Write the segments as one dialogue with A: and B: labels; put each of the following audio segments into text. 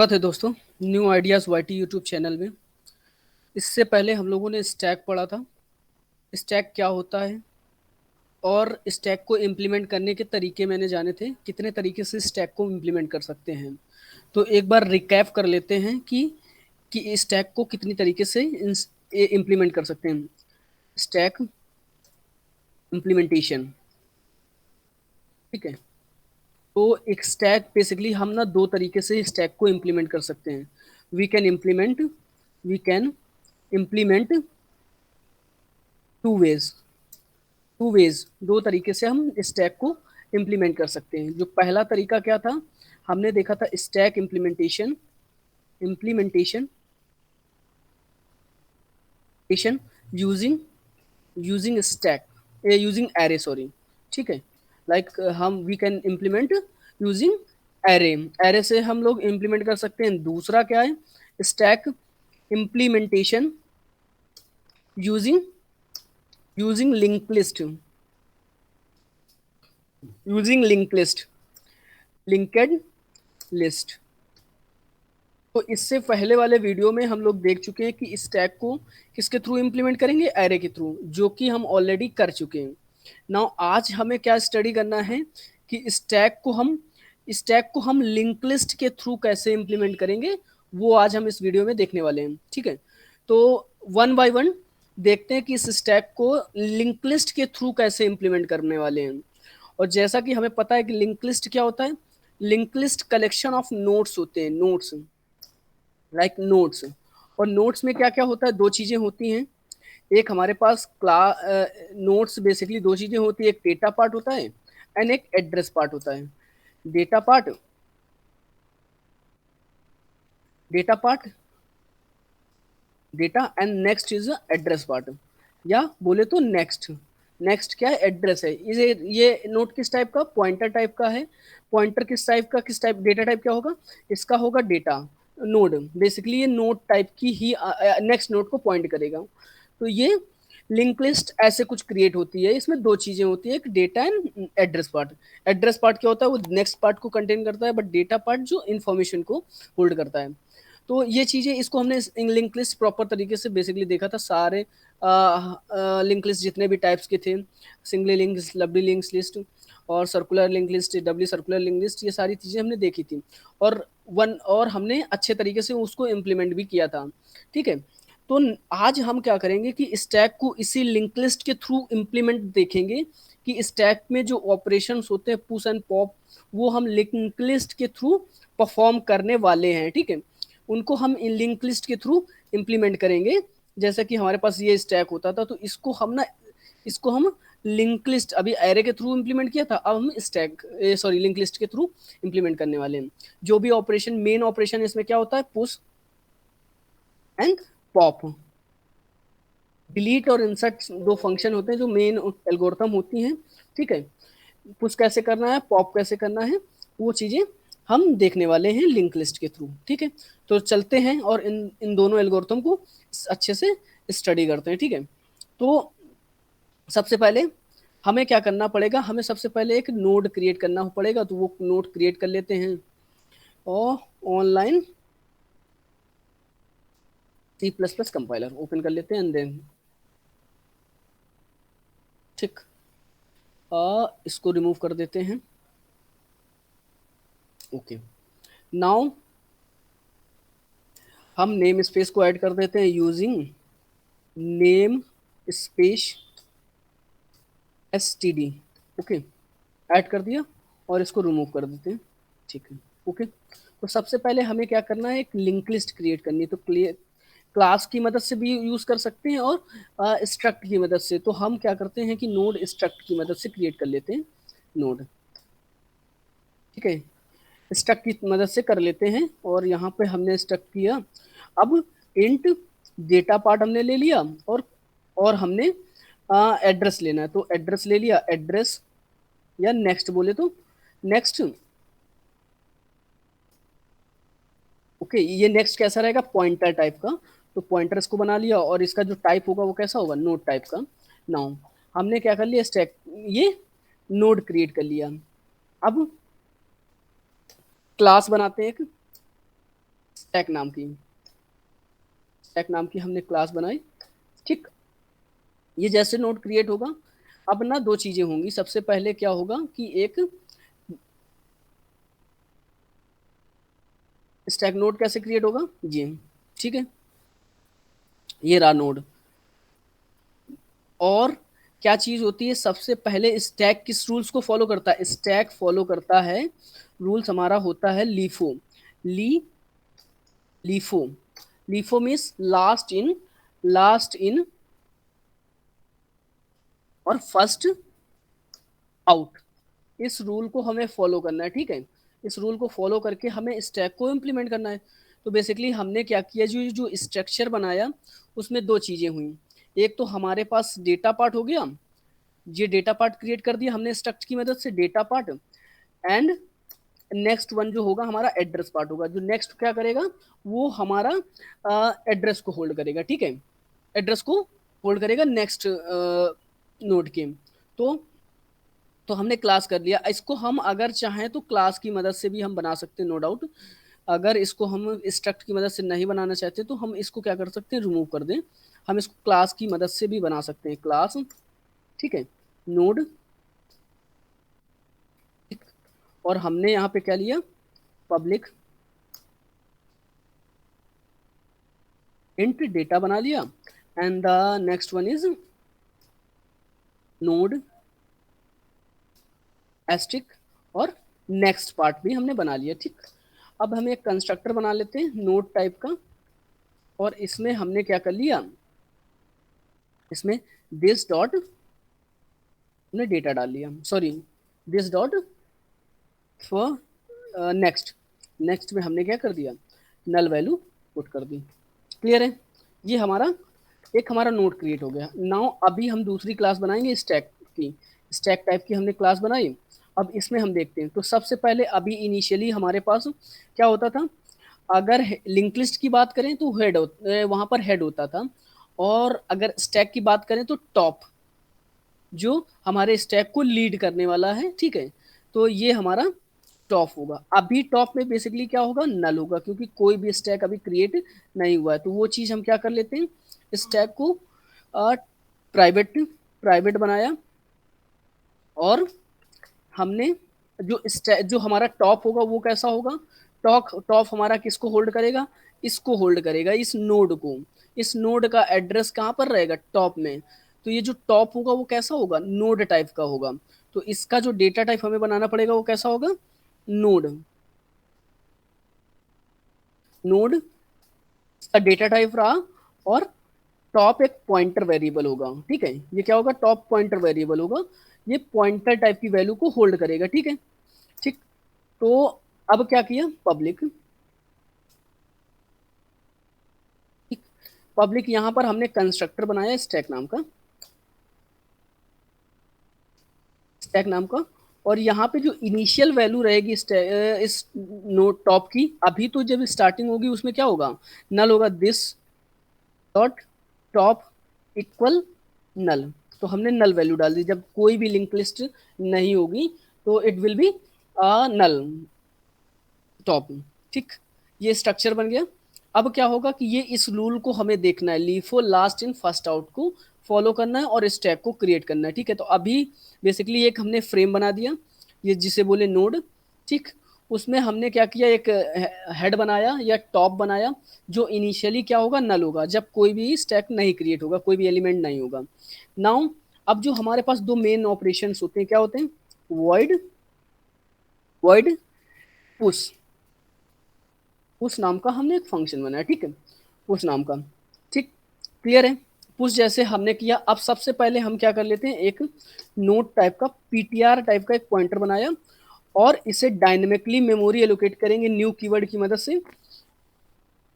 A: बात है दोस्तों, new ideas YT YouTube channel में। इससे पहले हम लोगों ने स्टैक पढ़ा था। स्टैक क्या होता है और स्टैक को इम्प्लीमेंट करने के तरीके मैंने जाने थे, कितने तरीके से स्टैक को इम्प्लीमेंट कर सकते हैं। तो एक बार रिकैप कर लेते हैं कि स्टैक को कितनी तरीके से इम्प्लीमेंट कर सकते हैं। स्टैक इम्प्लीमेंटेशन, ठीक है। तो एक स्टैक बेसिकली हम ना दो तरीके से स्टैक को इम्प्लीमेंट कर सकते हैं। We can implement we can implement two ways, दो तरीके से हम स्टैक को इम्प्लीमेंट कर सकते हैं। जो पहला तरीका क्या था, हमने देखा था stack implementation implementation using using stack using array, sorry, ठीक है। लाइक हम we can implement using array. Array से हम लोग इम्प्लीमेंट कर सकते हैं। दूसरा क्या है, stack implementation using using link list using linked list. तो इससे पहले वाले वीडियो में हम लोग देख चुके हैं कि स्टैक को किसके थ्रू इम्प्लीमेंट करेंगे, एरे के थ्रू, जो कि हम ऑलरेडी कर चुके हैं। नाउ आज हमें क्या स्टडी करना है कि स्टैक को हम लिंक लिस्ट के थ्रू कैसे इम्प्लीमेंट करेंगे, वो आज हम इस वीडियो में देखने वाले हैं, ठीक है। तो वन बाय वन देखते हैं कि इस स्टैक को लिंक लिस्ट के थ्रू कैसे इम्प्लीमेंट करने वाले हैं। और जैसा कि हमें पता है कि लिंक लिस्ट क्या होता है, link list collection of notes होते हैं, नोट्स, लाइक नोट्स। और नोट्स में क्या क्या होता है, दो चीजें होती हैं। एक हमारे पास नोट्स बेसिकली दो चीजें होती है, एक डेटा पार्ट होता है एंड एक एड्रेस पार्ट होता है। Data part data part data and next is address part, या बोले तो नेक्स्ट। नेक्स्ट क्या है, एड्रेस है। ये नोट किस टाइप का, पॉइंटर टाइप का है। पॉइंटर किस टाइप डेटा टाइप क्या होगा, इसका होगा डेटा नोड। बेसिकली ये नोट टाइप की ही नेक्स्ट नोड को पॉइंट करेगा। तो ये लिंक लिस्ट ऐसे कुछ क्रिएट होती है। इसमें दो चीजें होती है, एक data and address part. Address part क्या होता है, वो नेक्स्ट पार्ट को कंटेन करता है, बट डेटा पार्ट जो इन्फॉर्मेशन को होल्ड करता है। तो ये चीजें, इसको हमने लिंक लिस्ट प्रॉपर तरीके से बेसिकली देखा था। सारे लिंक लिस्ट जितने भी टाइप्स के थे, singly links, doubly links list और circular link list, doubly circular link list, ये सारी चीजें हमने देखी थी। और हमने अच्छे तरीके से उसको इम्प्लीमेंट भी किया था, ठीक है। तो आज हम क्या करेंगे कि स्टैक को इसी लिंक लिस्ट के थ्रू इम्प्लीमेंट देखेंगे कि स्टैक में जो ऑपरेशंस होते हैं पुश एंड पॉप, वो हम लिंक लिस्ट के थ्रू परफॉर्म करने वाले हैं, ठीक है। उनको हम इन लिंक लिस्ट के थ्रू इम्प्लीमेंट करेंगे। जैसे कि हमारे पास ये स्टैक होता था, तो इसको हम लिंक लिस्ट अभी एरे के थ्रू इम्प्लीमेंट किया था, अब हम लिंक लिस्ट के थ्रू इम्प्लीमेंट करने वाले हैं। जो भी ऑपरेशन, मेन ऑपरेशन इसमें क्या होता है, पुश एंड पॉप। डिलीट और इंसर्ट दो फंक्शन होते हैं जो मेन एल्गोरिथम होती हैं, ठीक है। पुश कैसे करना है, पॉप कैसे करना है, वो चीजें हम देखने वाले हैं लिंक लिस्ट के थ्रू, ठीक है। तो चलते हैं और इन इन दोनों एल्गोरिथम को अच्छे से स्टडी करते हैं, ठीक है। तो सबसे पहले हमें क्या करना पड़ेगा, हमें सबसे पहले एक नोड क्रिएट करना पड़ेगा। तो वो नोड क्रिएट कर लेते हैं और ऑनलाइन C++ कंपाइलर ओपन कर लेते हैं एंड देन, ठीक, इसको रिमूव कर देते हैं। ओके, नाउ हम नेम स्पेस को ऐड कर देते हैं using name space std। Okay, add कर दिया और इसको रिमूव कर देते हैं, ठीक है। ओके, तो सबसे पहले हमें क्या करना है, एक लिंक लिस्ट क्रिएट करनी है। तो क्लास की मदद से भी यूज कर सकते हैं और स्ट्रक्ट की मदद से। तो हम क्या करते हैं कि नोड स्ट्रक्ट की मदद से क्रिएट कर लेते हैं नोड, ठीक है। स्ट्रक्ट की मदद से कर लेते हैं और यहाँ पे हमने स्ट्रक्ट किया। अब इंट डेटा पार्ट हमने ले लिया और हमने एड्रेस लेना है, तो एड्रेस ले लिया, एड्रेस या नेक्स्ट बोले तो नेक्स्ट। ओके, ये नेक्स्ट कैसा रहेगा, पॉइंटर टाइप का। तो पॉइंटर इसको बना लिया और इसका जो टाइप होगा वो कैसा होगा, नोड टाइप का। नाउ हमने क्या कर लिया, स्टैक, ये नोड क्रिएट कर लिया। अब क्लास बनाते हैं एक, स्टैक नाम की हमने क्लास बनाई, ठीक। ये जैसे नोड क्रिएट होगा, अब ना दो चीजें होंगी। सबसे पहले क्या होगा कि एक स्टैक नोड कैसे क्रिएट होगा जी, ठीक है, ये रहा नोड। और क्या चीज होती है, सबसे पहले स्टैक किस रूल्स को फॉलो करता है, स्टैक फॉलो करता है, रूल्स हमारा होता है लीफो। ली LIFO LIFO means last in और फर्स्ट आउट। इस रूल को हमें फॉलो करना है, ठीक है। इस रूल को फॉलो करके हमें स्टैक को इम्प्लीमेंट करना है। तो बेसिकली हमने क्या किया, जो जो स्ट्रक्चर बनाया उसमें दो चीजें हुई। एक तो हमारे पास डेटा पार्ट हो गया, ये डेटा पार्ट क्रिएट कर दिया हमने स्ट्रक्चर की मदद से, data part. And next one जो होगा हमारा एड्रेस पार्ट होगा, जो नेक्स्ट क्या करेगा, वो हमारा एड्रेस को होल्ड करेगा, ठीक है, एड्रेस को होल्ड करेगा नेक्स्ट नोड के। तो तो हमने क्लास कर लिया इसको। हम अगर चाहें तो क्लास की मदद से भी हम बना सकते हैं, नो डाउट। अगर इसको हम स्ट्रक्ट की मदद से नहीं बनाना चाहते तो हम इसको क्या कर सकते हैं, रिमूव कर दें। हम इसको क्लास की मदद से भी बना सकते हैं, क्लास, ठीक है, नोड। और हमने यहाँ पे क्या लिया, पब्लिक इंट डेटा बना लिया। And the next one is node asterisk, और नेक्स्ट पार्ट भी हमने बना लिया, ठीक। अब हम एक कंस्ट्रक्टर बना लेते हैं नोड टाइप का, और इसमें हमने क्या कर लिया, इसमें दिस डॉट हमने डेटा डाल लिया, sorry, this dot for next. Next में हमने क्या कर दिया, नल वैल्यू पुट कर दी। क्लियर है, ये हमारा एक हमारा नोड क्रिएट हो गया। नाउ अभी हम दूसरी क्लास बनाएंगे स्टैक की। स्टैक टाइप की हमने क्लास बनाई। अब इसमें हम देखते हैं, तो सबसे पहले अभी इनिशियली हमारे पास क्या होता था, अगर लिंक लिस्ट की बात करें तो वहां पर हेड होता था, और अगर स्टैक की बात करें तो टॉप, जो हमारे स्टैक को लीड करने वाला है, ठीक है। तो ये हमारा टॉप होगा। अभी टॉप में बेसिकली क्या होगा, नल होगा, क्योंकि कोई भी स्टैक अभी क्रिएट नहीं हुआ है। तो वो चीज हम क्या कर लेते हैं, स्टैक को प्राइवेट प्राइवेट बनाया, और हमने जो हमारा टॉप होगा वो कैसा होगा, टॉप टॉप हमारा किसको होल्ड करेगा, इसको होल्ड करेगा, इस नोड को। इस नोड का एड्रेस कहाँ पर रहेगा, टॉप में। तो ये जो टॉप होगा वो कैसा होगा, नोड टाइप का होगा। तो इसका जो डेटा टाइप हमें बनाना पड़ेगा वो कैसा होगा, नोड। नोड का डेटा टाइप रहा, और टॉप एक पॉइंटर वेरिएबल होगा, ठीक है। ये क्या होगा, टॉप पॉइंटर वेरिएबल होगा। ये पॉइंटर टाइप की वैल्यू को होल्ड करेगा, ठीक है, ठीक। तो अब क्या किया, पब्लिक। पब्लिक यहां पर हमने कंस्ट्रक्टर बनाया स्टैक नाम का, स्टैक नाम का। और यहाँ पे जो इनिशियल वैल्यू रहेगी इस नोड टॉप की, अभी तो जब स्टार्टिंग होगी उसमें क्या होगा, नल होगा, दिस डॉट टॉप इक्वल नल। तो हमने नल वैल्यू डाल दी, जब कोई भी लिंक लिस्ट नहीं होगी तो it will be null top, ठीक। ये स्ट्रक्चर बन गया। अब क्या होगा कि ये इस रूल को हमें देखना है, LIFO last in first out को फॉलो करना है और स्टैक को क्रिएट करना है, ठीक है। तो अभी बेसिकली एक हमने फ्रेम बना दिया, ये जिसे बोले नोड, ठीक। उसमें हमने क्या किया, एक हेड बनाया या टॉप बनाया, जो इनिशियली क्या होगा, नल होगा, जब कोई भी स्टैक नहीं क्रिएट होगा, कोई भी एलिमेंट नहीं होगा। नाउ अब जो हमारे पास दो मेन ऑपरेशन होते हैं, क्या होते हैं, वॉइड वॉइड पुश। पुश नाम का हमने एक फंक्शन बनाया, ठीक है, पुश नाम का, ठीक। क्लियर है, पुश जैसे हमने किया। अब सबसे पहले हम क्या कर लेते हैं, एक नोट टाइप का पीटीआर टाइप का एक पॉइंटर बनाया, और इसे डायनेमिकली मेमोरी एलोकेट करेंगे न्यू कीवर्ड की मदद से।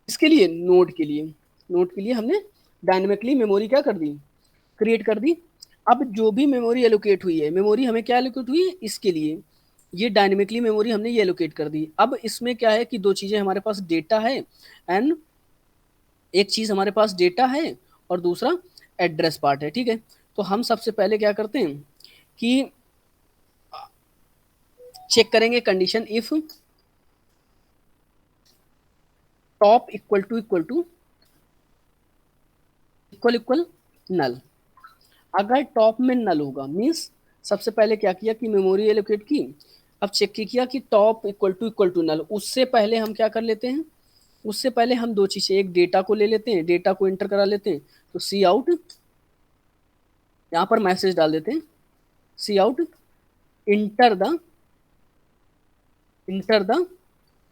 A: इसके लिए नोड के लिए हमने डायनेमिकली मेमोरी क्या कर दी, क्रिएट कर दी। अब जो भी मेमोरी एलोकेट हुई है, मेमोरी हमें क्या एलोकेट हुई है, इसके लिए ये डायनेमिकली मेमोरी हमने ये एलोकेट कर दी। अब इसमें क्या है कि दो चीजें हमारे पास, डेटा है, एंड एक चीज हमारे पास डेटा है और दूसरा एड्रेस पार्ट है, ठीक है। तो हम सबसे पहले क्या करते हैं कि चेक करेंगे condition, if top equal to equal null. अगर टॉप में नल होगा मीन्स सबसे पहले क्या किया कि मेमोरी एलोकेट की, अब चेक किया कि टॉप इक्वल टू नल। उससे पहले हम क्या कर लेते हैं, उससे पहले हम दो चीजें, एक डेटा को ले लेते हैं, डेटा को एंटर करा लेते हैं, तो सी आउट, यहां पर मैसेज डाल देते हैं सी आउट इंटर द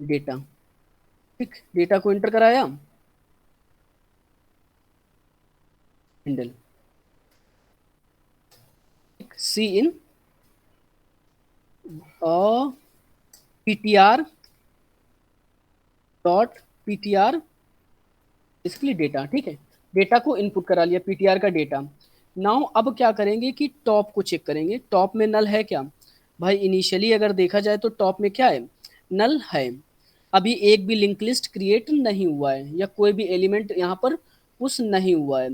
A: डेटा। ठीक, डेटा को एंटर कराया, हैंडल सी इन पीटीआर डॉट पीटीआर इसके डेटा। ठीक है, डेटा को इनपुट करा लिया, पीटीआर का डेटा। नाउ अब क्या करेंगे कि टॉप को चेक करेंगे, टॉप में नल है क्या। भाई इनिशियली अगर देखा जाए तो टॉप में क्या है, नल है। अभी एक भी लिंक लिस्ट क्रिएट नहीं हुआ है या कोई भी एलिमेंट यहाँ पर पुश नहीं हुआ है,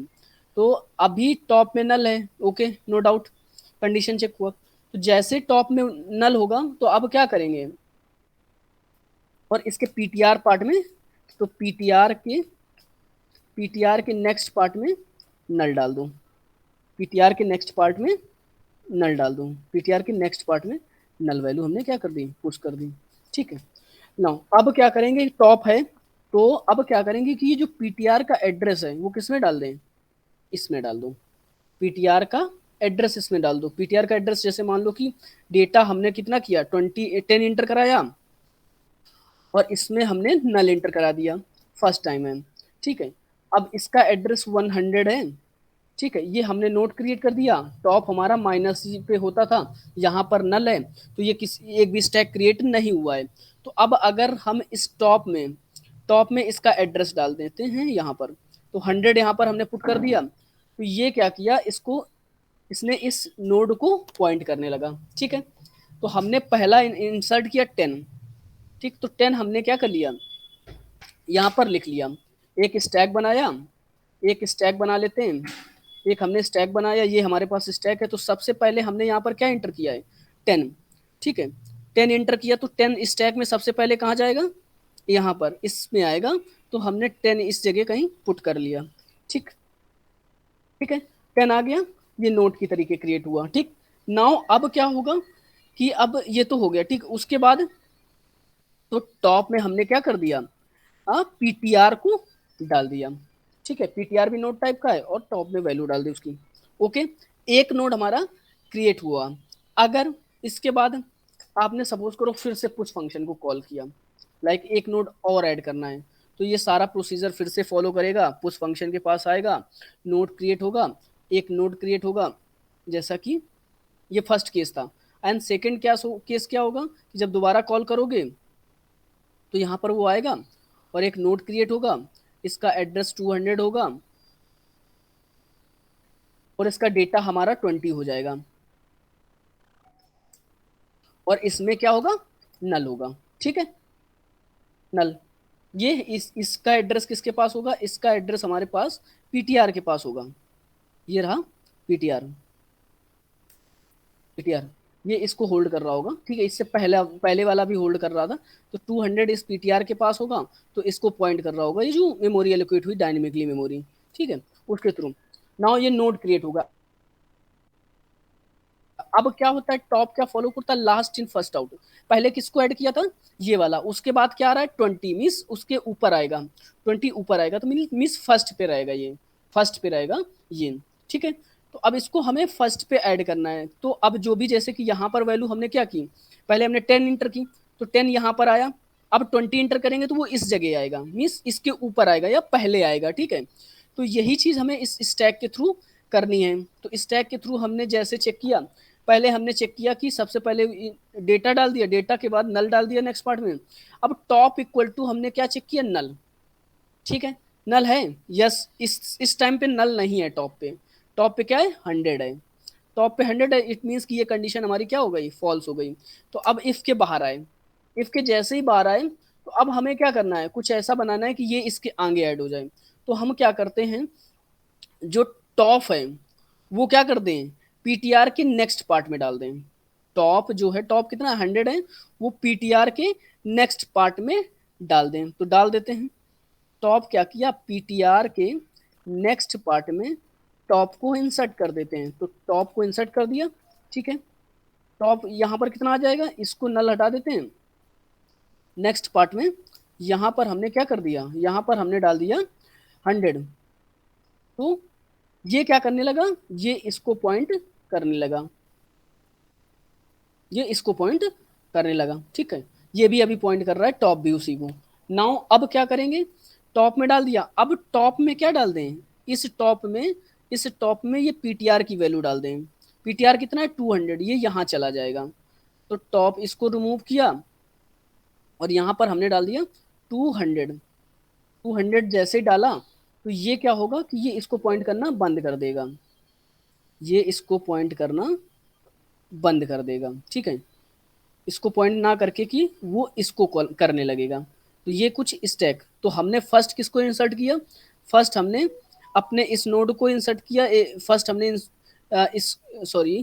A: तो अभी टॉप में नल है। Okay, no doubt, condition check हुआ। तो जैसे टॉप में नल होगा तो अब क्या करेंगे, और इसके पीटीआर पार्ट में, तो पीटीआर के नेक्स्ट पार्ट में नल डाल दूं, पीटीआर के नेक्स्ट पार्ट में नल डाल दूं, पीटीआर के नेक्स्ट पार्ट में नल वैल्यू हमने क्या कर दी, पुश कर दी। ठीक है, नाउ अब क्या करेंगे, टॉप है तो अब क्या करेंगे कि ये जो पीटीआर का एड्रेस है वो किसमें डाल दें, इसमें डाल दो, पीटीआर का एड्रेस इसमें डाल दो। पीटीआर का एड्रेस जैसे मान लो कि डेटा हमने कितना किया, 10 इंटर कराया और इसमें हमने नल इंटर करा दिया फर्स्ट टाइम है। ठीक है, अब इसका एड्रेस 100 है। ठीक है, ये हमने नोट क्रिएट कर दिया, टॉप हमारा माइनस पे होता था, यहाँ पर नल है, तो ये किसी एक भी स्टैक क्रिएट नहीं हुआ है। तो अब अगर हम इस टॉप में इसका एड्रेस डाल देते हैं यहाँ पर, तो 100 यहाँ पर हमने पुट कर दिया, तो ये क्या किया, इसको इसने इस नोड को पॉइंट करने लगा। ठीक है, तो हमने पहला इंसर्ट किया 10। ठीक, तो 10 हमने क्या कर लिया, यहाँ पर लिख लिया, एक स्टैक बनाया, एक स्टैक बना लेते हैं, एक हमने स्टैक बनाया, ये हमारे पास स्टैक है। तो सबसे पहले हमने यहाँ पर क्या एंटर किया है, 10। ठीक है, 10 एंटर किया, तो 10 स्टैक में सबसे पहले कहाँ जाएगा, यहाँ पर इसमें आएगा, तो हमने 10 इस जगह कहीं पुट कर लिया। ठीक, ठीक है, 10 आ गया, ये नोट की तरीके क्रिएट हुआ। ठीक, नाउ अब क्या होगा कि अब ये तो हो गया। ठीक, उसके बाद तो टॉप में हमने क्या कर दिया, पीटीआर को डाल दिया। ठीक है, पीटीआर भी नोड टाइप का है और टॉप में वैल्यू डाल दी उसकी। ओके, एक नोड हमारा क्रिएट हुआ। अगर इसके बाद आपने सपोज करो फिर से पुश फंक्शन को कॉल किया, लाइक एक नोड और ऐड करना है, तो ये सारा प्रोसीजर फिर से फॉलो करेगा, पुश फंक्शन के पास आएगा, नोड क्रिएट होगा, एक नोड क्रिएट होगा, जैसा कि ये फर्स्ट केस था। एंड सेकेंड केस क्या होगा कि जब दोबारा कॉल करोगे तो यहाँ पर वो आएगा और एक नोड क्रिएट होगा, इसका एड्रेस 200 होगा और इसका डेटा हमारा 20 हो जाएगा, और इसमें क्या होगा, नल होगा। ठीक है, नल, ये इसका एड्रेस किसके पास होगा, इसका एड्रेस हमारे पास पीटीआर के पास होगा। ये रहा पीटीआर, पीटीआर ये इसको होल्ड कर रहा होगा। ठीक है, इससे पहले वाला भी होल्ड कर रहा था, तो 200 इस पीटीआर के पास होगा, तो इसको पॉइंट कर रहा होगा ये जो मेमोरी एलोकेट हुई डायनेमिकली मेमोरी। ठीक है, उसके थ्रू नाउ ये नोड क्रिएट होगा। अब क्या होता है, टॉप क्या फॉलो करता है, लास्ट इन फर्स्ट आउट। पहले किसको ऐड किया था, ये वाला, उसके बाद क्या आ रहा है 20, मीस उसके ऊपर आएगा, 20 ऊपर आएगा, तो मीस फर्स्ट पे रहेगा, ये फर्स्ट पे रहेगा ये। ठीक है, तो अब इसको हमें फर्स्ट पे ऐड करना है। तो अब जो भी, जैसे कि यहाँ पर वैल्यू हमने क्या की, पहले हमने 10 इंटर की, तो 10 यहाँ पर आया, अब 20 इंटर करेंगे तो वो इस जगह आएगा, मीन्स इसके ऊपर आएगा या पहले आएगा। ठीक है, तो यही चीज हमें इस स्टैक के थ्रू करनी है। तो स्टैक के थ्रू हमने जैसे चेक किया, पहले हमने चेक किया कि सबसे पहले डेटा डाल दिया, डेटा के बाद नल डाल दिया नेक्स्ट पार्ट में। अब टॉप इक्वल टू हमने क्या चेक किया, नल। ठीक है, नल है, यस, इस टाइम पे नल नहीं है टॉप पे, टॉप पे क्या है, 100 है, टॉप पे 100 है, इट मीन्स कि ये कंडीशन हमारी क्या हो गई, फॉल्स हो गई। तो अब इफ के बाहर आए, इफ के जैसे ही बाहर आए, तो अब हमें क्या करना है, कुछ ऐसा बनाना है कि ये इसके आगे ऐड हो जाए। तो हम क्या करते हैं, जो टॉप है वो क्या कर दें, पीटीआर के नेक्स्ट पार्ट में डाल दें। टॉप जो है, टॉप कितना 100 है, वो पीटीआर के नेक्स्ट पार्ट में डाल दें, तो डाल देते हैं। टॉप क्या किया, पीटीआर के नेक्स्ट पार्ट में टॉप को इंसर्ट कर देते हैं, तो टॉप को इंसर्ट कर दिया, ठीक है। टॉप यहाँ पर कितना आ जाएगा, इसको नल हटा देते हैं। नेक्स्ट पार्ट में यहाँ पर हमने क्या कर दिया, यहाँ पर हमने डाल दिया 100, तो ये क्या करने लगा, ये इसको पॉइंट करने लगा, ये इसको पॉइंट करने लगा, ठीक है। ये भी अभी पॉइंट कर रहा है टॉप भी उसी को। नाउ अब क्या करेंगे, टॉप में डाल दिया, अब टॉप में क्या डाल दें, इस टॉप में ये पीटीआर की वैल्यू डाल दें। पीटीआर कितना है 200, ये यहाँ चला जाएगा, तो टॉप इसको रिमूव किया और यहाँ पर हमने डाल दिया 200। 200 जैसे डाला तो ये क्या होगा कि ये इसको पॉइंट करना बंद कर देगा, ये इसको पॉइंट करना बंद कर देगा, ठीक है। इसको पॉइंट ना करके कि वो इसको करने लगेगा। तो ये कुछ स्टैक, तो हमने फर्स्ट किसको इंसर्ट किया, फर्स्ट हमने अपने इस नोड को इंसर्ट किया, फर्स्ट हमने इस सॉरी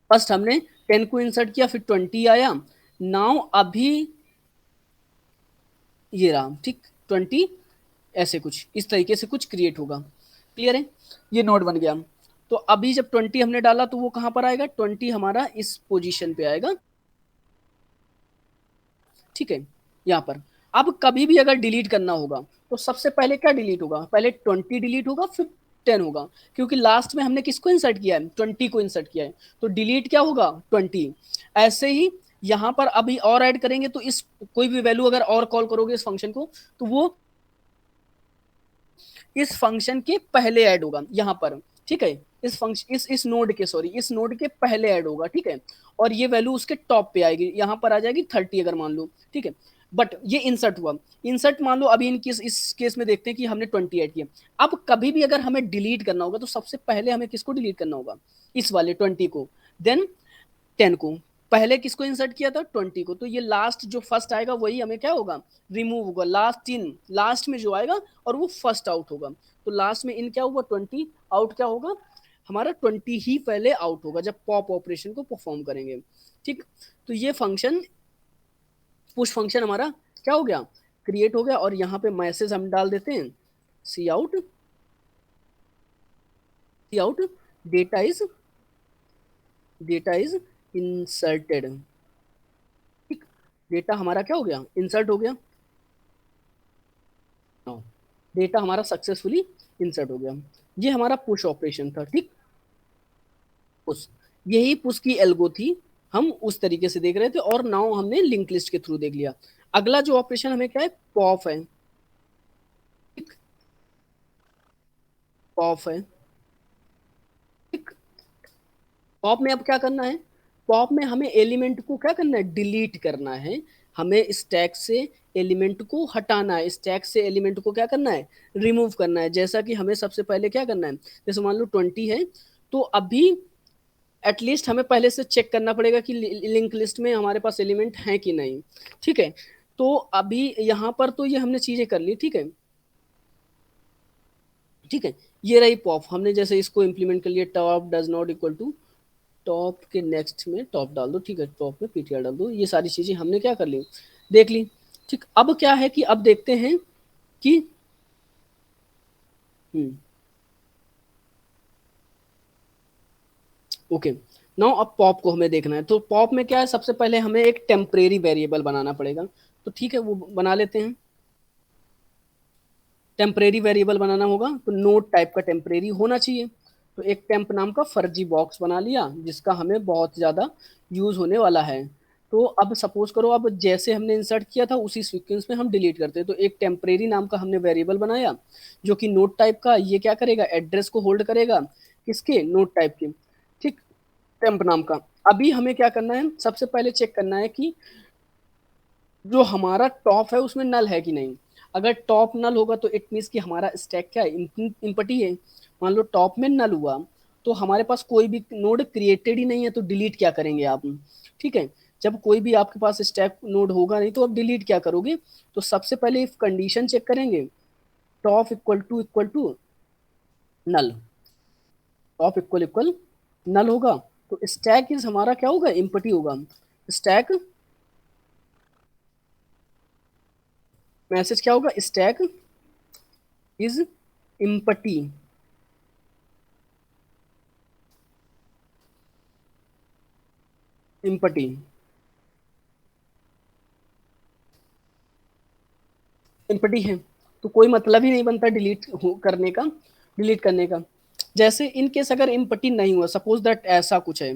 A: फर्स्ट हमने 10 को इंसर्ट किया, फिर 20 आया। नाउ अभी ये रहा, ठीक, 20 ऐसे कुछ इस तरीके से कुछ क्रिएट होगा, क्लियर है। ये नोड बन गया। तो अभी जब 20 हमने डाला तो वो कहां पर आएगा, 20 हमारा इस पोजीशन पे आएगा, ठीक है, यहाँ पर। अब कभी भी अगर डिलीट करना होगा तो सबसे पहले क्या डिलीट होगा, पहले 20 डिलीट होगा, फिर 10 होगा, क्योंकि लास्ट में हमने किसको इंसर्ट किया है, 20 को इंसर्ट किया है, तो डिलीट क्या होगा 20। ऐसे ही यहाँ पर अभी और ऐड करेंगे, तो इस कोई भी वैल्यू अगर और कॉल करोगे इस फंक्शन को, तो वो इस फंक्शन के पहले ऐड होगा यहाँ पर, ठीक है। इस फंक्शन इस नोड के इस नोड के पहले ऐड होगा, ठीक है। और ये वैल्यू उसके टॉप पे आएगी, यहाँ पर आ जाएगी 30 अगर मान लो, ठीक है। बट ये इंसर्ट हुआ, इंसर्ट मान लो अभी इस केस में देखते हैं कि हमने 20 ऐड किया। अब कभी भी अगर हमें डिलीट करना होगा तो सबसे पहले हमें किसको डिलीट करना होगा, इस वाले 20 को, देन 10 को। पहले किसको इंसर्ट किया था 20 को, तो ये लास्ट जो फर्स्ट आएगा वही हमें क्या होगा, रिमूव होगा, लास्ट इन, लास्ट में जो आएगा और वो फर्स्ट आउट होगा। तो लास्ट में इन क्या हुआ 20, आउट क्या होगा हमारा 20 ही पहले आउट होगा जब पॉप ऑपरेशन को परफॉर्म करेंगे, ठीक। तो ये फंक्शन पुश फंक्शन हमारा क्या हो गया, क्रिएट हो गया। और यहाँ पे मैसेज हम डाल देते हैं सी आउट, डेटा इज इंसर्टेड, ठीक। डेटा हमारा क्या हो गया, इंसर्ट हो गया, डेटा हमारा सक्सेसफुली इंसर्ट हो गया। ये हमारा पुश ऑपरेशन था, ठीक। पुश, यही पुश की एल्गो थी, हम उस तरीके से देख रहे थे, और नाउ हमने लिंक लिस्ट के थ्रू देख लिया। अगला जो ऑपरेशन हमें क्या है, पॉप है, ठीक, पॉप है, ठीक। पॉप में अब क्या करना है, पॉप में हमें एलिमेंट को क्या करना है, डिलीट करना है, हमें स्टैक से एलिमेंट को हटाना है, स्टैक से एलिमेंट को क्या करना है, रिमूव करना है। जैसा कि हमें सबसे पहले क्या करना है, जैसे मान लो 20 है, तो अभी एटलीस्ट हमें पहले से चेक करना पड़ेगा कि लिंक लिस्ट में हमारे पास एलिमेंट हैं कि नहीं, ठीक है। तो अभी यहाँ पर तो ये हमने चीजें कर ली, ठीक है, ठीक है। ये रही पॉप, हमने जैसे इसको इंप्लीमेंट कर लिया, top does not equal to, top के नेक्स्ट में टॉप डाल दो, ठीक है, टॉप में पीटीआर डाल दो, ये सारी चीजें हमने क्या कर ली, देख ली, ठीक। अब क्या है कि अब देखते हैं कि ओके, नाउ अब पॉप को हमें देखना है। तो पॉप में क्या है, सबसे पहले हमें एक टेम्परेरी वेरिएबल बनाना पड़ेगा, तो ठीक है वो बना लेते हैं। टेम्परेरी वेरिएबल बनाना होगा तो नोड टाइप का टेम्परेरी होना चाहिए, तो एक टेम्प नाम का फर्जी बॉक्स बना लिया जिसका हमें बहुत ज़्यादा यूज़ होने वाला है। तो अब सपोज करो, अब जैसे हमने इंसर्ट किया था उसी सीक्वेंस में हम डिलीट करते हैं, तो एक टेम्परेरी नाम का हमने वेरिएबल बनाया जो कि नोड टाइप का, ये क्या करेगा, एड्रेस को होल्ड करेगा, किसके, नोड टाइप के, ठीक, टेम्प नाम का। अभी हमें क्या करना है, सबसे पहले चेक करना है कि जो हमारा टॉप है उसमें नल है कि नहीं। अगर टॉप नल होगा तो इट मीन्स कि हमारा स्टैक क्या है, इम्पटी है। मान लो टॉप में नल हुआ तो हमारे पास कोई भी नोड क्रिएटेड ही नहीं है, तो डिलीट क्या करेंगे आप, ठीक है। जब कोई भी आपके पास स्टैक नोड होगा नहीं तो आप डिलीट क्या करोगे, तो सबसे पहले इफ कंडीशन चेक करेंगे, top equal to null, top equal null होगा तो स्टैक इज हमारा क्या होगा, इम्पटी होगा। स्टैक मैसेज क्या होगा, stack is empty, empty, empty है तो कोई मतलब ही नहीं बनता डिलीट करने का, डिलीट करने का। जैसे इन केस अगर इम्पटी नहीं हुआ, सपोज दैट ऐसा कुछ है,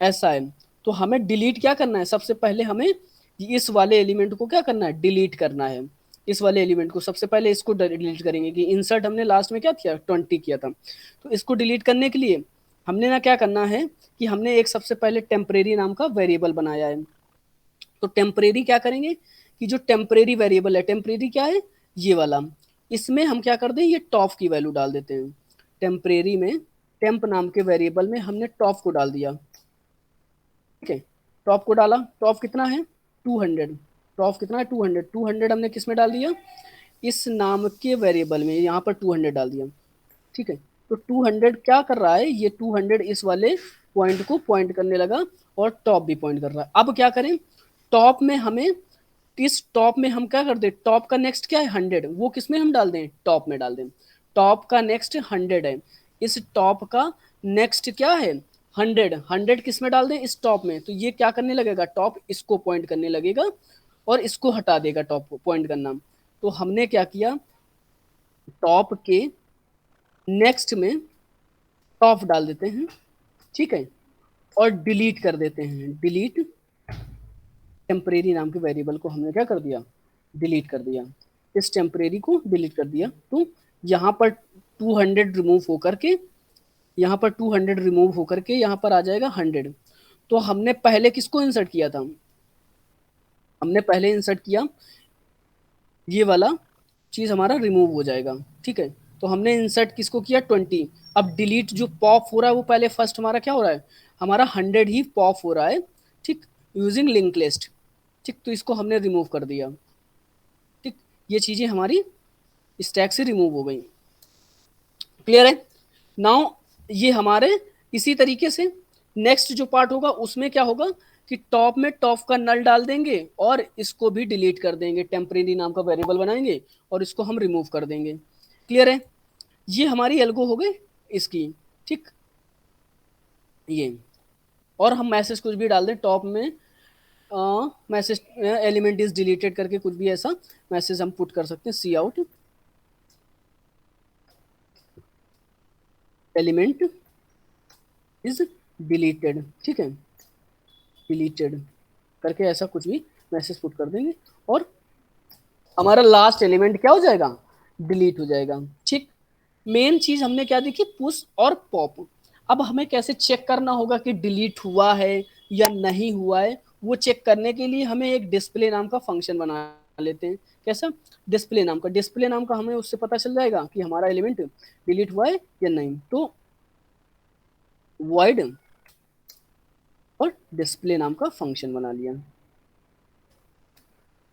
A: ऐसा है, तो हमें डिलीट क्या करना है, सबसे पहले हमें इस वाले एलिमेंट को क्या करना है, डिलीट करना है। इस वाले एलिमेंट को सबसे पहले इसको डिलीट करेंगे, कि इंसर्ट हमने लास्ट में क्या किया, 20 किया था, तो इसको डिलीट करने के लिए हमने ना क्या करना है, कि हमने एक सबसे पहले टेम्परेरी नाम का वेरिएबल बनाया है। तो टेम्परेरी क्या करेंगे, कि जो टेम्परेरी वेरिएबल है, टेम्परेरी क्या है, ये वाला, इसमें हम क्या कर दें, ये टॉप की वैल्यू डाल देते हैं। टेम्परेरी में टेम्प नाम के वेरिएबल में हमने टॉप को डाल दिया, ठीक है। टॉप को डाला, टॉप कितना है, 200, टॉप कितना है, 200, 200 हमने किस में डाल दिया, इस नाम के वेरिएबल में, यहाँ पर 200 डाल दिया, ठीक है। तो 200 क्या कर रहा है, ये 200 इस वाले पॉइंट को पॉइंट करने लगा, और टॉप भी पॉइंट कर रहा है। अब क्या करें, टॉप में हमें, इस टॉप में हम क्या कर दें, टॉप का नेक्स्ट क्या है, 100, वो किस में हम डाल दें, टॉप में डाल दें। टॉप का नेक्स्ट 100 है, इस टॉप का नेक्स्ट क्या है, 100, 100 किस में डाल दें, इस टॉप में। तो ये क्या करने लगेगा, टॉप इसको पॉइंट करने लगेगा, और इसको हटा देगा टॉप को पॉइंट करना। तो हमने क्या किया, टॉप के नेक्स्ट में टॉप डाल देते हैं, ठीक है, और डिलीट कर देते हैं, डिलीट टेम्परेरी नाम के वेरिएबल को हमने क्या कर दिया, डिलीट कर दिया। इस टेम्परेरी को डिलीट कर दिया, तो यहाँ पर 200 रिमूव होकर के, यहाँ पर 200 रिमूव होकर के यहाँ पर आ जाएगा 100। तो हमने पहले किसको इंसर्ट किया था, हमने पहले इंसर्ट किया, ये वाला चीज हमारा रिमूव हो जाएगा, ठीक है। तो हमने इंसर्ट किसको किया, 20। अब डिलीट जो पॉप हो रहा है, वो पहले फर्स्ट हमारा क्या हो रहा है, हमारा 100 ही पॉप हो रहा है, ठीक, यूजिंग लिंक लिस्ट, ठीक। तो इसको हमने रिमूव कर दिया, ठीक। ये चीजें हमारी स्टैक से रिमूव हो गई, क्लियर है। नाउ ये हमारे इसी तरीके से नेक्स्ट जो पार्ट होगा उसमें क्या होगा, कि टॉप में टॉप का नल डाल देंगे, और इसको भी डिलीट कर देंगे, टेम्परेरी नाम का वेरिएबल बनाएंगे, और इसको हम रिमूव कर देंगे, क्लियर है। ये हमारी एल्गो हो गई इसकी, ठीक, ये। और हम मैसेज कुछ भी डाल दें टॉप में, मैसेज एलिमेंट इज डिलीटेड करके कुछ भी ऐसा मैसेज हम पुट कर सकते हैं, सी आउट एलिमेंट इज डिलीटेड, ठीक है, डिलीटेड करके ऐसा कुछ भी मैसेज पुट कर देंगे, और हमारा लास्ट एलिमेंट क्या हो जाएगा, डिलीट हो जाएगा, ठीक। मेन चीज हमने क्या देखी, पुश और पॉप। अब हमें कैसे चेक करना होगा कि डिलीट हुआ है या नहीं हुआ है, वो चेक करने के लिए हमें एक डिस्प्ले नाम का फंक्शन बना लेते हैं। कैसा, डिस्प्ले नाम का, डिस्प्ले नाम का हमें उससे पता चल जाएगा कि हमारा एलिमेंट डिलीट हुआ है या नहीं। तो वॉइड और डिस्प्ले नाम का फंक्शन बना लिया,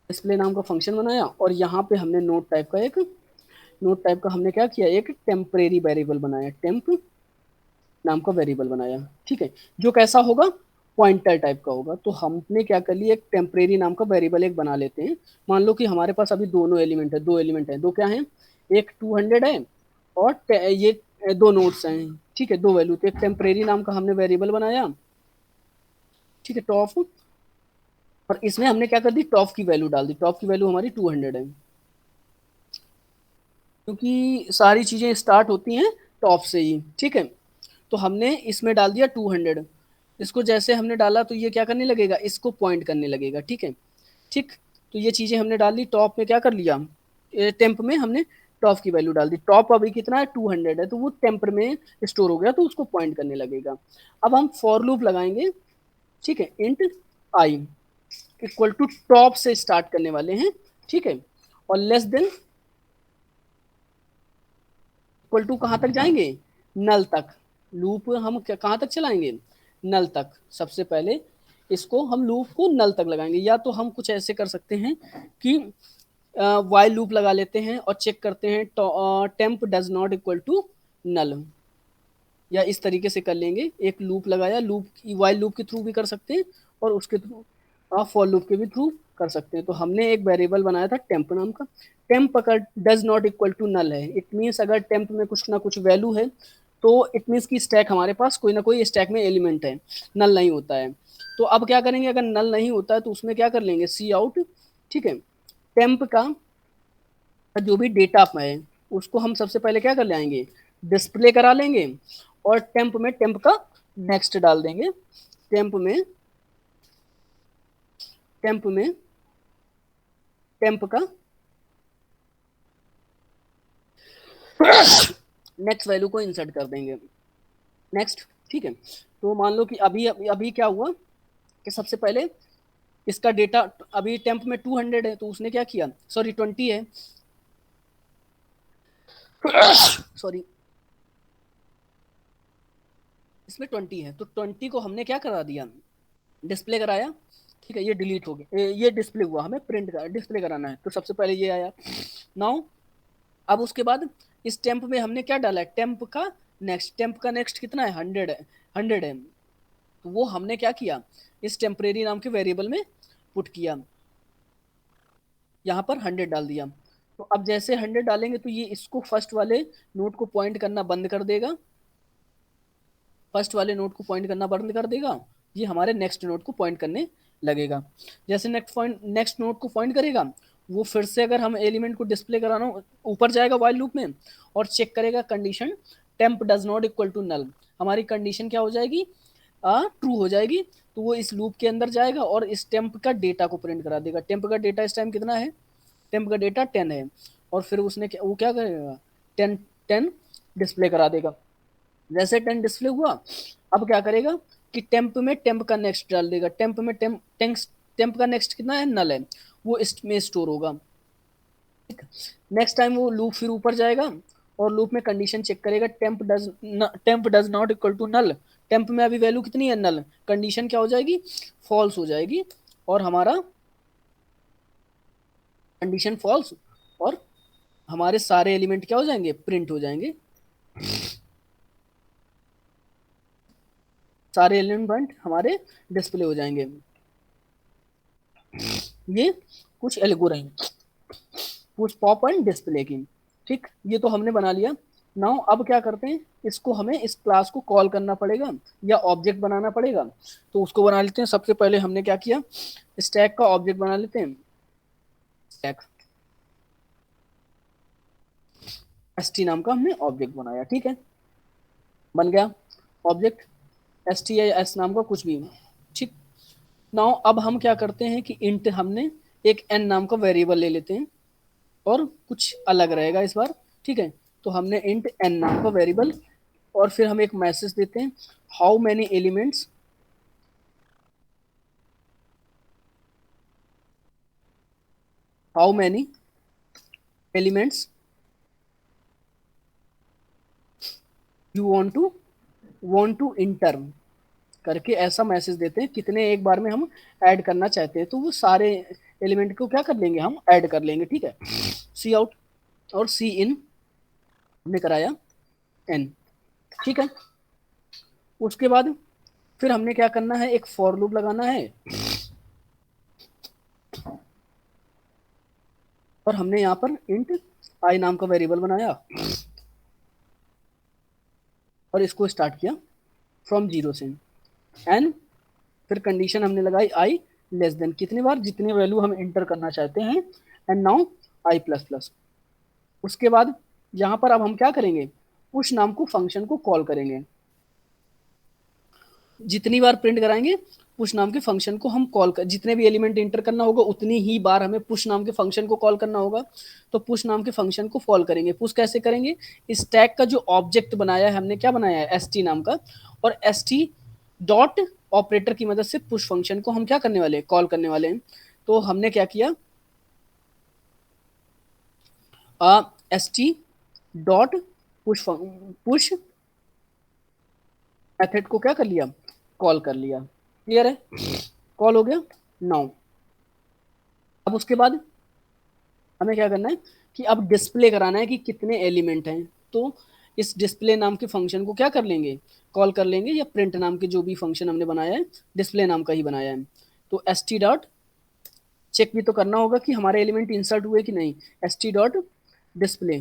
A: डिस्प्ले नाम का फंक्शन बनाया, और यहाँ पे हमने नोट टाइप का एक, नोट टाइप का हमने क्या किया, एक टेम्परेरी वेरिएबल बनाया, टेम्प नाम का वेरिएबल बनाया, ठीक है, जो कैसा होगा, पॉइंटर टाइप का होगा। तो हमने क्या कर लिया, एक टेम्परेरी नाम का वेरिएबल एक बना लेते हैं। मान लो कि हमारे पास अभी दोनों एलिमेंट है, दो एलिमेंट है, दो क्या है, एक 200 है, और ये दो नोट्स हैं, ठीक है, दो वैल्यू। तो एक टेम्परेरी नाम का हमने वेरिएबल बनाया, ठीक है, टॉप, और इसमें हमने क्या कर दी, टॉप की वैल्यू डाल दी, टॉप की वैल्यू हमारी 200 है, क्योंकि सारी चीजें स्टार्ट होती हैं टॉप से ही, ठीक है। तो हमने इसमें डाल दिया 200, इसको जैसे हमने डाला तो ये क्या करने लगेगा, इसको पॉइंट करने लगेगा, ठीक है, ठीक। तो ये चीजें हमने डाल दी, टॉप में क्या कर लिया, टेम्प में हमने टॉप की वैल्यू डाल दी, टॉप अभी कितना है, 200 है, तो वो टेम्पर में स्टोर हो गया, तो उसको पॉइंट करने लगेगा। अब हम फॉर लूप लगाएंगे, ठीक है, int i equal to top से स्टार्ट करने वाले हैं, ठीक है, और लेस देन इक्वल टू कहाँ तक जाएंगे, नल तक। लूप हम कहाँ तक चलाएंगे, नल तक। सबसे पहले इसको हम लूप को नल तक लगाएंगे, या तो हम कुछ ऐसे कर सकते हैं कि वाइल लूप लगा लेते हैं और चेक करते हैं temp does not equal to null, या इस तरीके से कर लेंगे, एक लूप लगाया, लूप वाइल लूप के थ्रू भी कर सकते हैं, और उसके थ्रू फॉर लूप के भी थ्रू कर सकते हैं। तो हमने एक वेरिएबल बनाया था टेम्प नाम का, टेम्प अगर does not equal to null है, इट मीन्स अगर टेम्प में कुछ ना कुछ वैल्यू है तो इट मीन्स की स्टैक हमारे पास कोई ना कोई स्टैक में एलिमेंट है, नल नहीं होता है। तो अब क्या करेंगे, अगर नल नहीं होता है तो उसमें क्या कर लेंगे, सी आउट, ठीक है, टेम्प का जो भी डेटा है उसको हम सबसे पहले क्या कर लेंगे, डिस्प्ले करा लेंगे, और टेम्प का नेक्स्ट डाल देंगे, टेम्प में टेम्प में टेम्प का नेक्स्ट वैल्यू को इंसर्ट कर देंगे, नेक्स्ट, ठीक है। तो मान लो कि अभी अभी, अभी क्या हुआ कि सबसे पहले इसका डेटा अभी टेम्प में 200 है, तो उसने क्या किया, सॉरी 20 है, सॉरी इसमें 20 है, तो 20 को हमने क्या करा दिया, डिस्प्ले कराया, ठीक है, ये डिलीट हो गया, ये डिस्प्ले हुआ, हमें प्रिंट का डिस्प्ले कराना है, तो सबसे पहले ये आया। नाउ अब उसके बाद इस टेम्प में हमने क्या डाला है, टेम्प का नेक्स्ट कितना है, 100 है, 100 है, तो वो हमने क्या किया, इस टेम्परेरी नाम के वेरिएबल में पुट किया, यहाँ पर 100 डाल दिया। तो अब जैसे 100 डालेंगे तो ये इसको फर्स्ट वाले नोट को पॉइंट करना बंद कर देगा, फर्स्ट वाले नोट को पॉइंट करना बंद कर देगा, ये हमारे नेक्स्ट नोट को पॉइंट करने लगेगा। जैसे नेक्स्ट नोट को पॉइंट करेगा, वो फिर से अगर हम एलिमेंट को डिस्प्ले कराना ऊपर जाएगा वाइल लूप में और चेक करेगा condition temp does not equal to null, हमारी कंडीशन क्या हो जाएगी, ट्रू हो जाएगी। तो वो इस लूप के अंदर जाएगा और इस टेम्प का डेटा को प्रिंट करा देगा। टेम्प का डेटा इस टाइम कितना है, टेम्प का डेटा 10 है, और फिर वो क्या करेगा, 10 डिस्प्ले करा देगा। जैसे 10 डिस्प्ले हुआ, अब क्या करेगा कि टेम्प में टेम्प का नेक्स्ट डाल देगा, टेम्प में टेम्प का नेक्स्ट कितना है, नल है, वो इसमें स्टोर होगा। ठीक, नेक्स्ट टाइम वो लूप फिर ऊपर जाएगा और लूप में कंडीशन चेक करेगा, temp does not equal to null, temp में अभी वैल्यू कितनी है, नल, कंडीशन क्या हो जाएगी, फॉल्स हो जाएगी, और हमारा कंडीशन फॉल्स, और हमारे सारे एलिमेंट क्या हो जाएंगे, प्रिंट हो जाएंगे, सारे एलिमेंट हमारे डिस्प्ले हो जाएंगे। ये कुछ algorithm push pop and display की, ठीक, ये तो हमने बना लिया। नाउ अब क्या करते हैं, इसको हमें इस क्लास को कॉल करना पड़ेगा या ऑब्जेक्ट बनाना पड़ेगा, तो उसको बना लेते हैं। सबसे पहले हमने क्या किया, स्टैक का ऑब्जेक्ट बना लेते हैं, स्टैक st नाम का हमने ऑब्जेक्ट बनाया, ठीक है, बन गया ऑब्जेक्ट sts नाम का कुछ भी, ठीक। नाउ अब हम क्या करते हैं कि इंट हमने एक n नाम का वेरिएबल ले लेते हैं, और कुछ अलग रहेगा इस बार, ठीक है। तो हमने इंट n नाम का वेरिएबल, और फिर हम एक मैसेज देते हैं, how many elements, how many elements you want to enter करके ऐसा मैसेज देते हैं, कितने एक बार में हम ऐड करना चाहते हैं, तो वो सारे एलिमेंट को क्या कर लेंगे, हम ऐड कर लेंगे, ठीक है। सी आउट और सी इन हमने कराया एन, ठीक है। उसके बाद फिर हमने क्या करना है, एक फॉर लूप लगाना है, और हमने यहाँ पर इंट आई नाम का वेरिएबल बनाया और इसको स्टार्ट किया फ्रॉम 0 से, एन फिर कंडीशन हमने लगाई आई लेस देन, कितनी बार, जितनी वैल्यू हम इंटर करना चाहते हैं, and now I plus plus. उसके बाद यहाँ पर अब हम क्या करेंगे, पुश नाम को फंक्शन को कॉल करेंगे, जितनी बार प्रिंट कराएंगे पुश नाम के फंक्शन को हम कॉल कर, जितने भी एलिमेंट इंटर करना होगा उतनी ही बार हमें पुश नाम के फंक्शन को कॉल करना होगा। तो पुश नाम के फंक्शन को कॉल करेंगे, पुश कैसे करेंगे, स्टैक का जो ऑब्जेक्ट बनाया है हमने, क्या बनाया है, एस नाम का, और एस डॉट ऑपरेटर की मदद से पुश फंक्शन को हम क्या करने वाले हैं, कॉल करने वाले हैं। तो हमने क्या किया, एस डॉट पुश मेथड को क्या कर लिया, कॉल कर लिया, क्लियर है, कॉल हो गया। नाउ अब उसके बाद हमें क्या करना है कि अब डिस्प्ले कराना है कि कितने एलिमेंट हैं, तो इस डिस्प्ले नाम के फंक्शन को क्या कर लेंगे, कॉल कर लेंगे, या प्रिंट नाम के जो भी फंक्शन हमने बनाया है डिस्प्ले नाम का ही बनाया है, तो st डॉट चेक भी तो करना होगा कि हमारे एलिमेंट इंसर्ट हुए कि नहीं। st डॉट डिस्प्ले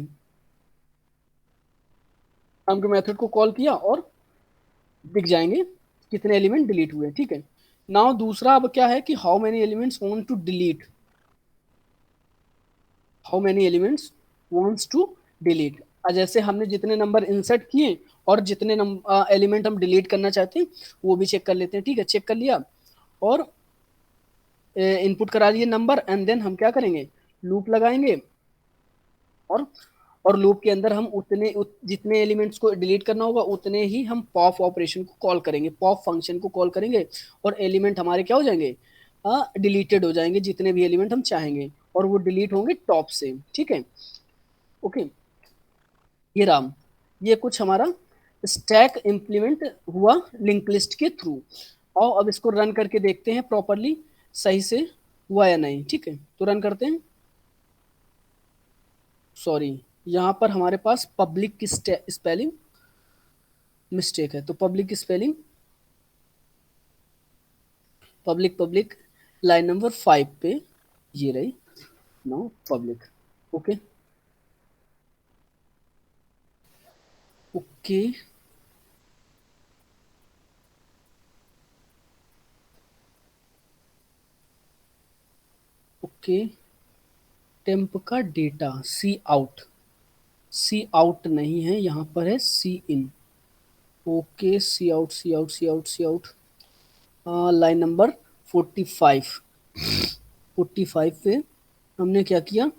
A: नाम के मेथड को कॉल किया और दिख जाएंगे कितने एलिमेंट डिलीट हुए। ठीक है, नाउ दूसरा अब क्या है कि how many elements want to delete, how many elements wants to delete. जैसे हमने जितने नंबर इंसर्ट किए और जितने एलिमेंट हम डिलीट करना चाहते हैं वो भी चेक कर लेते हैं। ठीक है, चेक कर लिया और इनपुट करा दिए नंबर, एंड देन हम क्या करेंगे, लूप लगाएंगे और लूप के अंदर हम जितने एलिमेंट्स को डिलीट करना होगा उतने ही हम पॉप ऑपरेशन को कॉल करेंगे, पॉप फंक्शन को कॉल करेंगे, और एलिमेंट हमारे क्या हो जाएंगे, डिलीटेड हो जाएंगे जितने भी एलिमेंट हम चाहेंगे, और वो डिलीट होंगे टॉप से। ठीक है, ओके, ये राम, ये कुछ हमारा स्टैक इम्प्लीमेंट हुआ लिंक लिस्ट के थ्रू। और अब इसको रन करके देखते हैं प्रॉपरली सही से हुआ या नहीं। ठीक है, तो रन करते हैं। सॉरी, यहाँ पर हमारे पास पब्लिक की स्पेलिंग मिस्टेक है, तो पब्लिक की spelling public public line number 5 पे ये रही, no public. Okay okay, okay, temp का data cout, cout नहीं है, यहाँ पर है cin. Okay, cout cout cout cout, line number 45, 45 पे हमने क्या किया,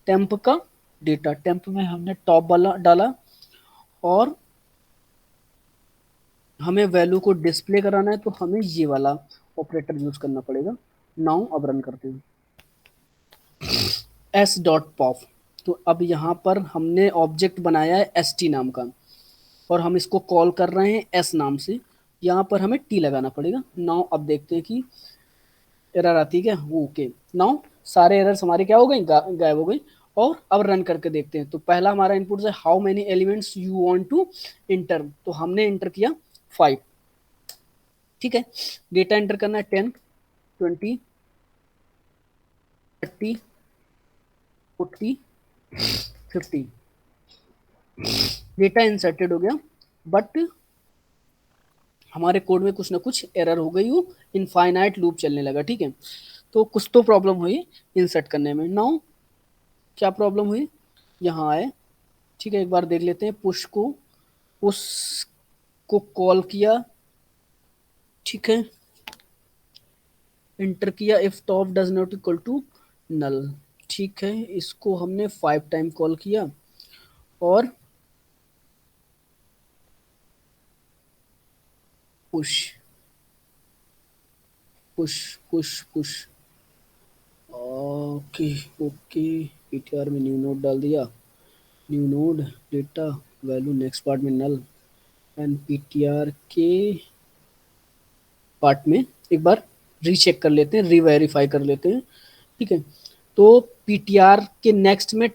A: टेम्प का डेटा, टेम्प में हमने टॉप वाला डाला और हमें वैल्यू को डिस्प्ले कराना है तो हमें ये वाला ऑपरेटर यूज करना पड़ेगा। नाउ अब रन करते हैं एस डॉट पॉप। तो अब यहाँ पर हमने ऑब्जेक्ट बनाया है एस टी नाम का और हम इसको कॉल कर रहे हैं एस नाम से, यहाँ पर हमें टी लगाना पड़ेगा। नाउ अब देखते हैं कि एरर आती है क्या। ओके, नाउ सारे एरर्स हमारे क्या हो गए, गायब हो गई। और अब रन करके देखते हैं। तो पहला हमारा इनपुट है how many elements you want to enter, तो हमने इंटर किया 5। ठीक है, डेटा एंटर करना है 10 20 30 40 50। डेटा इंसर्टेड हो गया, बट हमारे कोड में कुछ ना कुछ एरर हो गई, वो इनफाइनाइट लूप चलने लगा। ठीक है, तो कुछ तो प्रॉब्लम हुई इंसर्ट करने में। नाउ क्या प्रॉब्लम हुई, यहाँ आए। ठीक है, एक बार देख लेते हैं। पुश को कॉल किया, ठीक है, एंटर किया, if top does not equal to null. ठीक है, इसको हमने 5 टाइम कॉल किया और push push push push, okay okay, PTR में न्यू नोड डाल दिया, new node data value next part में नल, एंड पीटीआर के पार्ट में एक बार रीचेक कर लेते हैं, रीवेरीफाई कर लेते हैं। ठीक है, तो पीटीआर के नेक्स्ट में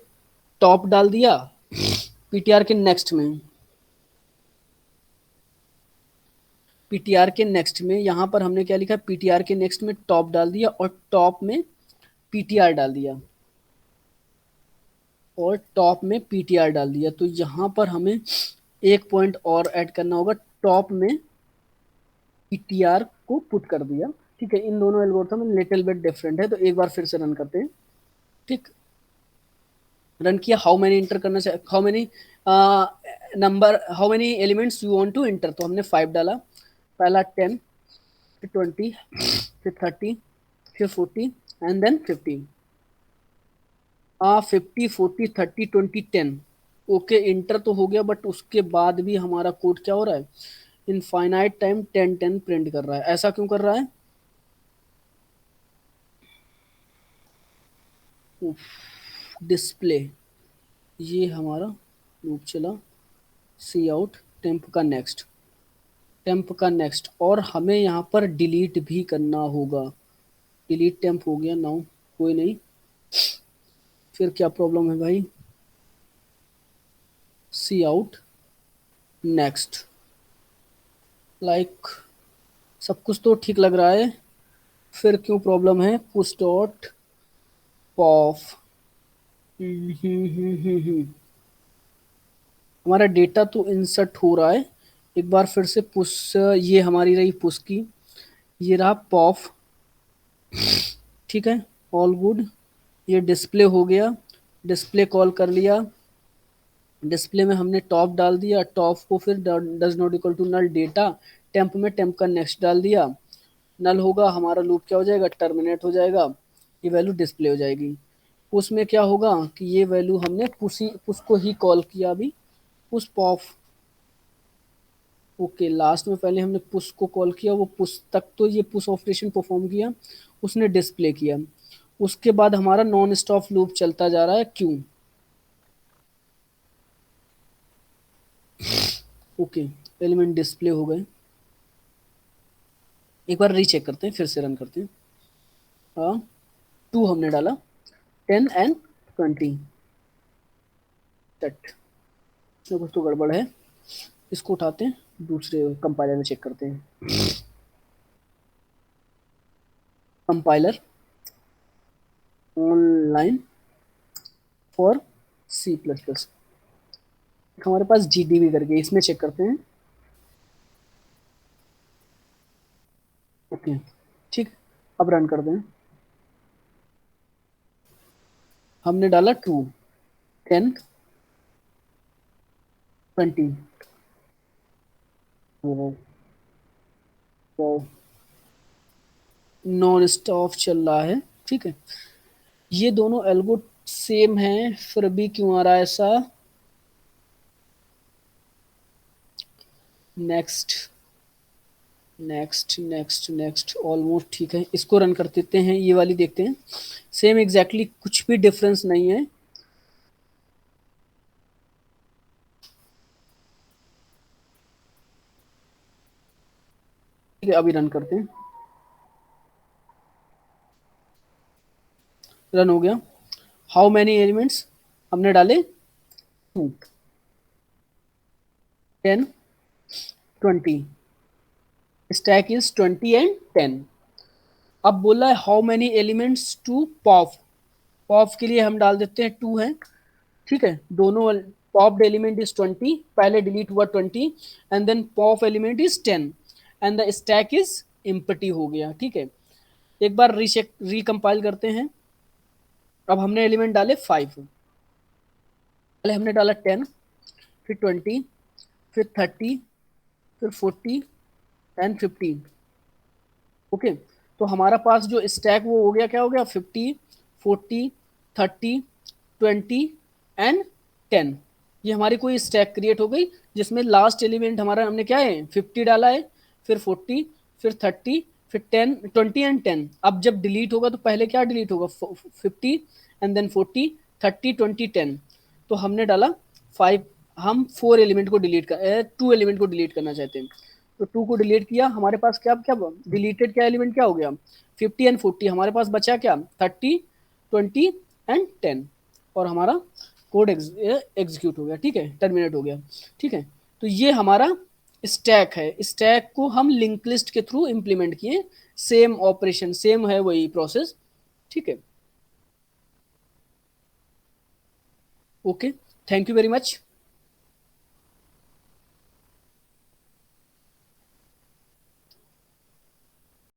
A: टॉप डाल दिया, पीटीआर के नेक्स्ट में, पीटीआर के नेक्स्ट में यहाँ पर हमने क्या लिखा, पीटीआर के नेक्स्ट में टॉप डाल दिया और टॉप में पीटीआर डाल दिया, और टॉप में पीटीआर डाल दिया। तो यहाँ पर हमें एक पॉइंट और ऐड करना होगा, टॉप में पीटीआर को पुट कर दिया। ठीक है, इन दोनों एल्गोरिथम लिटिल बिट डिफरेंट है, तो एक बार फिर से रन करते हैं। ठीक, रन किया, हाउ मैनी इंटर करना चाहिए, how many number, how many elements you want to enter, तो हमने 5 डाला, पहला 10 फिर 20 फिर 30 फिर 40 एंड देन 50। 50 40 30 20 10। ओके, इंटर तो हो गया, बट उसके बाद भी हमारा कोड क्या हो रहा है, इनफाइनाइट टाइम 10 10 प्रिंट कर रहा है। ऐसा क्यों कर रहा है, डिस्प्ले, ये हमारा लूप चला, सी आउट, टेम्प का नेक्स्ट, टेम्प का नेक्स्ट, और हमें यहाँ पर डिलीट भी करना होगा। डिलीट टेम्प हो गया, नाउ कोई नहीं। फिर क्या प्रॉब्लम है भाई, सी आउट नेक्स्ट, लाइक सब कुछ तो ठीक लग रहा है, फिर क्यों प्रॉब्लम है, पुश डॉट पॉफ। हमारा डेटा तो इंसर्ट हो रहा है। एक बार फिर से पुश, ये हमारी रही पुश की, ये रहा पॉफ। ठीक है, ऑल गुड। ये डिस्प्ले हो गया, डिस्प्ले कॉल कर लिया। डिस्प्ले में हमने टॉप डाल दिया, टॉप को फिर does not equal to null data, temp में टेम्प का नेक्स्ट डाल दिया। नल होगा, हमारा लूप क्या हो जाएगा, टर्मिनेट हो जाएगा, ये वैल्यू डिस्प्ले हो जाएगी। उसमें क्या होगा कि ये वैल्यू हमने पुश को ही कॉल किया अभी, पुश पॉप। ओके, लास्ट में पहले हमने पुश को कॉल किया, वो पुश तक तो ये पुश ऑपरेशन परफॉर्म किया, उसने डिस्प्ले किया। उसके बाद हमारा नॉन स्टॉप लूप चलता जा रहा है, क्यों। ओके, एलिमेंट डिस्प्ले हो गए। एक बार रीचेक करते हैं, फिर से रन करते हैं। हाँ, 2 हमने डाला, 10 एंड 20। सेट, इसमें कुछ तो गड़बड़ है, इसको उठाते हैं, दूसरे कंपाइलर में चेक करते हैं। Compiler online for C plus plus, हमारे पास GDB करके, इसमें चेक करते हैं। ओके, ठीक, अब रन कर दें। हमने डाला 2, 10, 20। वो नॉन स्टॉप चल रहा है, ठीक है। ये दोनों एल्गो सेम हैं, फिर भी क्यों आ रहा है ऐसा। Next next next next, almost ठीक है, इसको रन कर देते हैं, ये वाली देखते हैं। सेम एग्जैक्टली कुछ भी डिफरेंस नहीं है। ठीक है, अभी रन करते हैं। रन हो गया। हाउ मैनी एलिमेंट्स हमने डाले, 2, 10, 20। Stack is 20 and 10। अब बोला है how many elements to pop. Pop के लिए हम डाल देते हैं 2 है, ठीक है। दोनों पॉप्ड एलिमेंट इज 20, पहले डिलीट हुआ 20, and then pop element is 10, and the stack is empty हो गया, ठीक है। एक बार रीचेक रिकम्पाइल करते हैं। अब हमने एलिमेंट डाले 5, पहले हमने डाला 10, फिर 20, फिर 30, फिर 40 एंड 15। ओके, तो हमारा पास जो स्टैक वो हो गया, क्या हो गया, 50, 40, 30, 20 एंड 10। ये हमारी कोई स्टैक क्रिएट हो गई, जिसमें लास्ट एलिमेंट हमारा हमने क्या है, 50 डाला है, फिर 40, फिर 30, फिर 10, 20 एंड 10। अब जब डिलीट होगा तो पहले क्या डिलीट होगा, 50 एंड देन 40, 30, 20, 10। तो हमने डाला 5। हम 4 एलिमेंट को डिलीट कर 2 एलिमेंट को डिलीट करना चाहते हैं, तो 2 को डिलीट किया। हमारे पास क्या क्या डिलीटेड क्या एलिमेंट क्या हो गया, 50 एंड 40। हमारे पास बचा क्या, 30, 20 एंड 10, और हमारा कोड एग्जीक्यूट हो गया, ठीक है, टर्मिनेट हो गया, ठीक है। तो ये हमारा स्टैक है। स्टैक को हम लिंक लिस्ट के थ्रू इंप्लीमेंट किए, सेम ऑपरेशन, सेम है वही प्रोसेस, ठीक है। Okay, thank you very much.